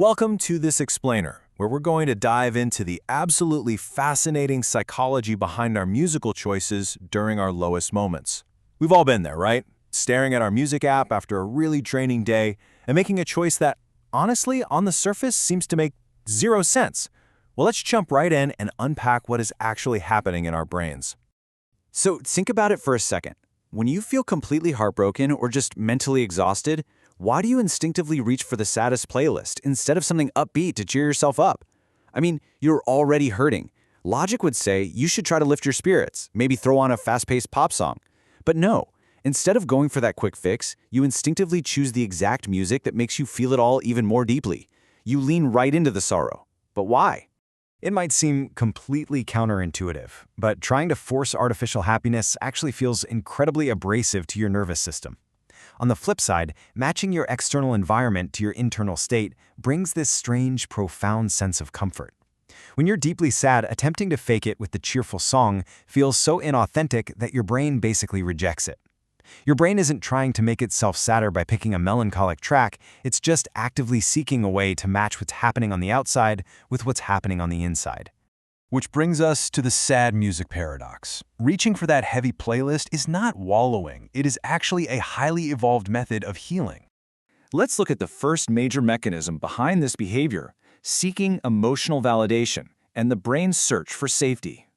Welcome to this explainer, where we're going to dive into the absolutely fascinating psychology behind our musical choices during our lowest moments. We've all been there, right? Staring at our music app after a really draining day and making a choice that, honestly, on the surface seems to make zero sense. Well, let's jump right in and unpack what is actually happening in our brains. So think about it for a second. When you feel completely heartbroken or just mentally exhausted, why do you instinctively reach for the saddest playlist instead of something upbeat to cheer yourself up? I mean, you're already hurting. Logic would say you should try to lift your spirits, maybe throw on a fast-paced pop song. But no, instead of going for that quick fix, you instinctively choose the exact music that makes you feel it all even more deeply. You lean right into the sorrow. But why? It might seem completely counterintuitive, but trying to force artificial happiness actually feels incredibly abrasive to your nervous system. On the flip side, matching your external environment to your internal state brings this strange, profound sense of comfort. When you're deeply sad, attempting to fake it with the cheerful song feels so inauthentic that your brain basically rejects it. Your brain isn't trying to make itself sadder by picking a melancholic track, it's just actively seeking a way to match what's happening on the outside with what's happening on the inside. Which brings us to the sad music paradox. Reaching for that heavy playlist is not wallowing, it is actually a highly evolved method of healing. Let's look at the first major mechanism behind this behavior, seeking emotional validation and the brain's search for safety.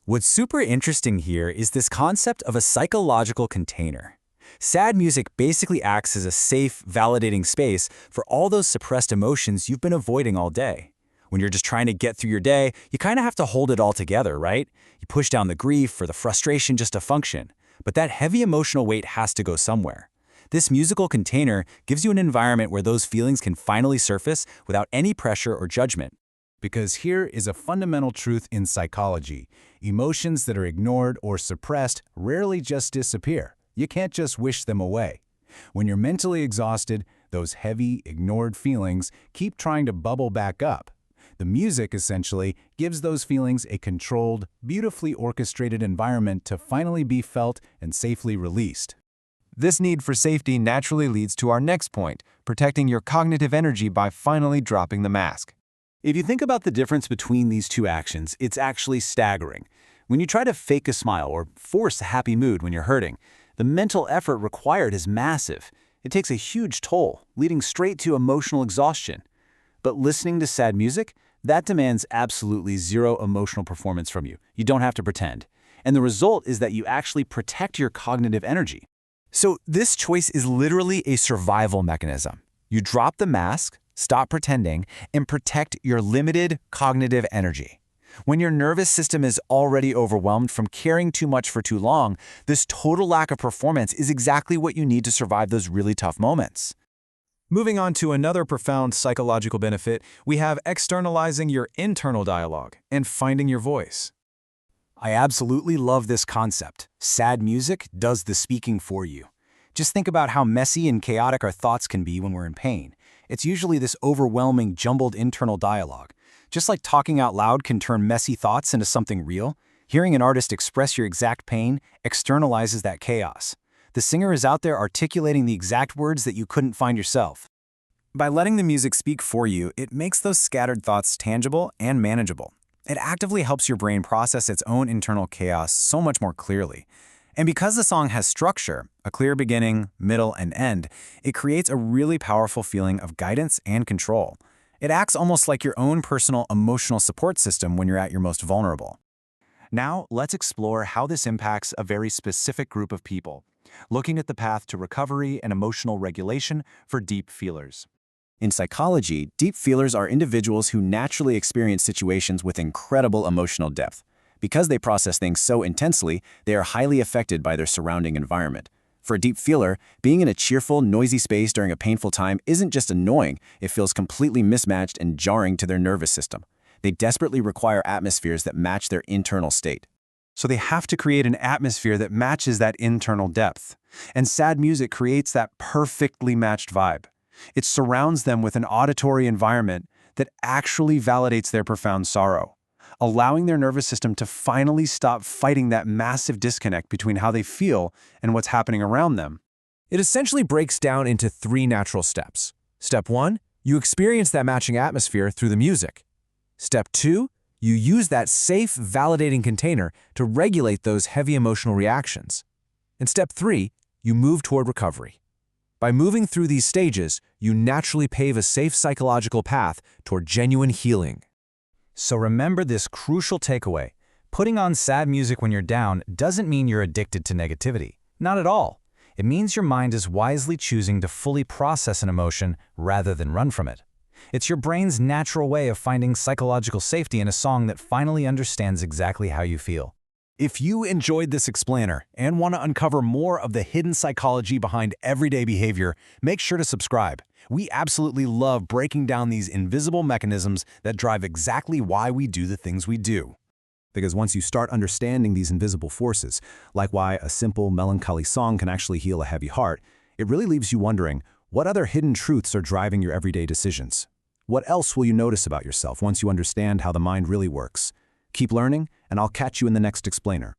What's super interesting here is this concept of a psychological container. Sad music basically acts as a safe, validating space for all those suppressed emotions you've been avoiding all day. When you're just trying to get through your day, you kind of have to hold it all together, right? You push down the grief or the frustration just to function. But that heavy emotional weight has to go somewhere. This musical container gives you an environment where those feelings can finally surface without any pressure or judgment. Because here is a fundamental truth in psychology. Emotions that are ignored or suppressed rarely just disappear. You can't just wish them away. When you're mentally exhausted, those heavy, ignored feelings keep trying to bubble back up. The music, essentially, gives those feelings a controlled, beautifully orchestrated environment to finally be felt and safely released. This need for safety naturally leads to our next point, protecting your cognitive energy by finally dropping the mask. If you think about the difference between these two actions, it's actually staggering. When you try to fake a smile or force a happy mood when you're hurting, the mental effort required is massive. It takes a huge toll, leading straight to emotional exhaustion. But listening to sad music, that demands absolutely zero emotional performance from you. You don't have to pretend. And the result is that you actually protect your cognitive energy. So this choice is literally a survival mechanism. You drop the mask, stop pretending, and protect your limited cognitive energy. When your nervous system is already overwhelmed from caring too much for too long, this total lack of performance is exactly what you need to survive those really tough moments. Moving on to another profound psychological benefit, we have externalizing your internal dialogue and finding your voice. I absolutely love this concept. Sad music does the speaking for you. Just think about how messy and chaotic our thoughts can be when we're in pain. It's usually this overwhelming, jumbled internal dialogue. Just like talking out loud can turn messy thoughts into something real, hearing an artist express your exact pain externalizes that chaos. The singer is out there articulating the exact words that you couldn't find yourself. By letting the music speak for you, it makes those scattered thoughts tangible and manageable. It actively helps your brain process its own internal chaos so much more clearly. And because the song has structure, a clear beginning, middle, and end, it creates a really powerful feeling of guidance and control. It acts almost like your own personal emotional support system when you're at your most vulnerable. Now, let's explore how this impacts a very specific group of people, looking at the path to recovery and emotional regulation for deep feelers. In psychology, deep feelers are individuals who naturally experience situations with incredible emotional depth. Because they process things so intensely, they are highly affected by their surrounding environment. For a deep feeler, being in a cheerful, noisy space during a painful time isn't just annoying, it feels completely mismatched and jarring to their nervous system. They desperately require atmospheres that match their internal state. So they have to create an atmosphere that matches that internal depth. And sad music creates that perfectly matched vibe. It surrounds them with an auditory environment that actually validates their profound sorrow, allowing their nervous system to finally stop fighting that massive disconnect between how they feel and what's happening around them. It essentially breaks down into 3 natural steps. Step 1, You experience that matching atmosphere through the music. Step 2, you use that safe, validating container to regulate those heavy emotional reactions. And step 3, you move toward recovery. By moving through these stages, you naturally pave a safe psychological path toward genuine healing. So remember this crucial takeaway. Putting on sad music when you're down doesn't mean you're addicted to negativity. Not at all. It means your mind is wisely choosing to fully process an emotion rather than run from it. It's your brain's natural way of finding psychological safety in a song that finally understands exactly how you feel. If you enjoyed this explainer and want to uncover more of the hidden psychology behind everyday behavior, make sure to subscribe. We absolutely love breaking down these invisible mechanisms that drive exactly why we do the things we do. Because once you start understanding these invisible forces, like why a simple, melancholy song can actually heal a heavy heart, it really leaves you wondering, what other hidden truths are driving your everyday decisions? What else will you notice about yourself once you understand how the mind really works? Keep learning, and I'll catch you in the next explainer.